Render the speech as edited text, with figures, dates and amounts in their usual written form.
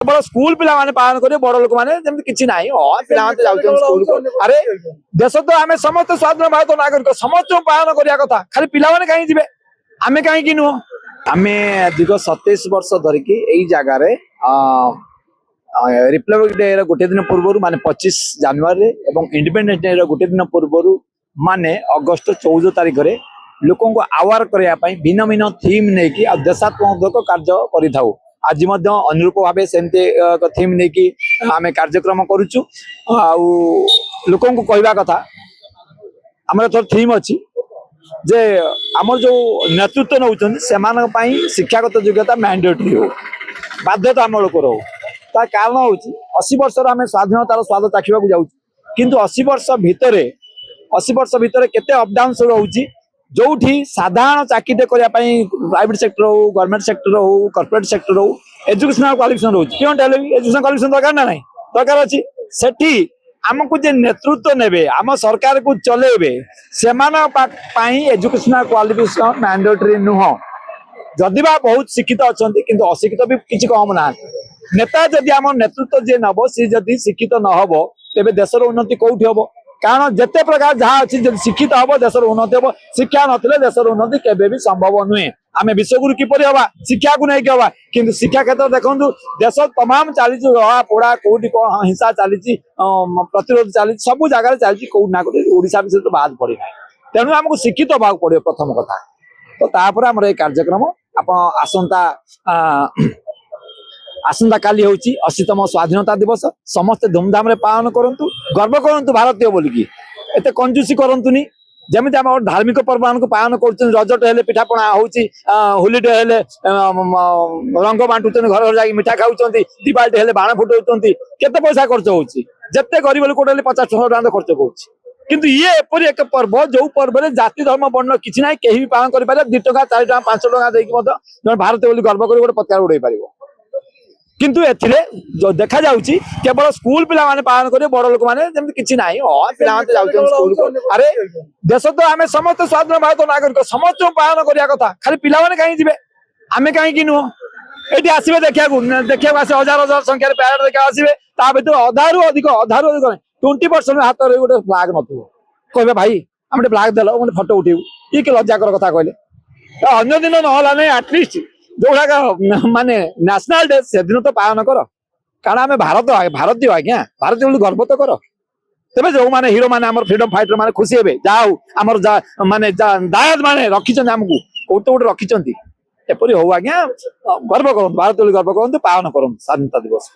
केवल स्कूल पिला माने पालन करिए बड़ लोक माने जेमति किछि नाही पिला माने जाउछन स्कूल को अरे देश तो आमे समस्त स्वाधीन भारत नागरिक समस्त पालन करिया कथा खाली पिला माने काई जिवे आमे काई कि नुह आमे दीर्घ 27 वर्ष धरिकी एई जगह रे रिपब्लिक डे रे गोटे दिन पूर्व माने 25 जनवरी एवं इंडिपेंडेंस डे रे गोटे दिन पूर्व माने अगस्त 14 तारिख रे लोकों को आवार करया पई भिन्न भिन्न थीम नै कि देशात्मक कार्य करि थाउ आज अनुरूप भाव सेमती थीम नहीं कि आम कार्यक्रम करुचु लोकों को कहवा कथा आम थीम अच्छी जे आम जो नेतृत्व नौ शिक्षागत योग्यता मैंडेटरी हो बाध्यतामूलक रो ता कारण हूँ 80 वर्ष आम स्वाधीनतार स्वाद चाखा जाऊँ किंतु 80 वर्ष भितर केते अपडाउन रोचे जो साधारण चाकरी करने प्राइवेट सेक्टर हो गवर्नमेंट सेक्टर हो कॉर्पोरेट सेक्टर हो एजुकेशनल क्वालिफिकेशन रोचे क्यों एजुकेशनल क्वालिफिकेशन दरकार ना नहीं दरकार अच्छी सेठी आमको जे नेतृत्व नेबे आम सरकार को चलेबे सेमानी एजुकेशनल क्वालिफिकेशन मैंडेटरी नुह जदि बा बहुत शिक्षित अच्छा किंतु अशिक्षित भी किसी कम ना नेता जदि आम नेतृत्व जी नब सी जदि शिक्षित न हो तेरे देशर उन्नति कौटी हम कारण जिते प्रकार जहाँ अच्छी शिक्षित हम देशर उन्नति हम शिक्षा नथिले देशर उन्नति केबे भी संभव नुहे आम विश्वगुरु किपरि हवा शिक्षा को नहीं हवा किंतु शिक्षा क्षेत्र देखो देश तमाम चली रहा पोड़ा कौटी कौन हिंसा चली प्रतिरोध चली सब जगह चलती कौटी ना कौटी ओडिशा विषय तो बाद पड़ी ना तेणु आमको शिक्षित होगा पड़े प्रथम कथा तो तापर आमर ये कार्यक्रम आप आसंता काली हूँ 80तम स्वाधीनता दिवस समस्ते धूमधाम रे पालन करंतु गर्व करंतु भारतीय बोलिकी एते कंजूसी करंतुनी जमी आम धार्मिक पर्व मान पालन कर रजटे हेले पिठापणा होलीडे हेले रंग बांटुचन घर घर जाकि मिठा खाऊं दीपावली हेले बाण फुटाऊं केते पैसा खर्च होची जत्ते गरीब लोक 50-100 टका खर्च करुच्ची किंतु ये एपरी एक पर्व जो पर्व में जाति धर्म वर्ण किसी ना कहीं भी पालन करें 2 टका 4 टका 5 टका देकी भारत बोली गर्व कर गोटे पताका उड़ाई पार किंतु एथिरे जो देखा जाउची केवल स्कूल पिला माने पालन करिए बड़ लोक माने जेमति किछि नाही पिला माने जाउछन स्कूल को अरे देश तो आमे समस्त स्वाधीन भारत नागरिक समस्त पालन करिया कथा खाली पिला माने काई जिवे आमे काई कि नुह एठी आसीबे देखिया आसे हजार हजार संख्या रे पैरेड देखा आसीबे ता भीतर अधारु अधिक 20% हाथ रे गोटे फ्लैग नथु कहबे भाई हम फ्लैग देलो माने फोटो उठेउ ई के लज्जा कर कथा कहले अन्य दिन न होला नै एटलीस्ट जो माने नेशनल डे से दिन तो पालन कर कारण आम भारतीय आज्ञा भारतीय बोली गर्व तो कर तेज जो मैंने हीरो मैंने फ्रीडम फाइटर मैंने खुशी हे जाऊ आम माने दायद माने रखिंट आमको कौट गोटे रखिंट एपरी हूँ आज्ञा गर्व करूँ भारत बोली गर्व करूँ पालन करूँ स्वाधीनता दिवस।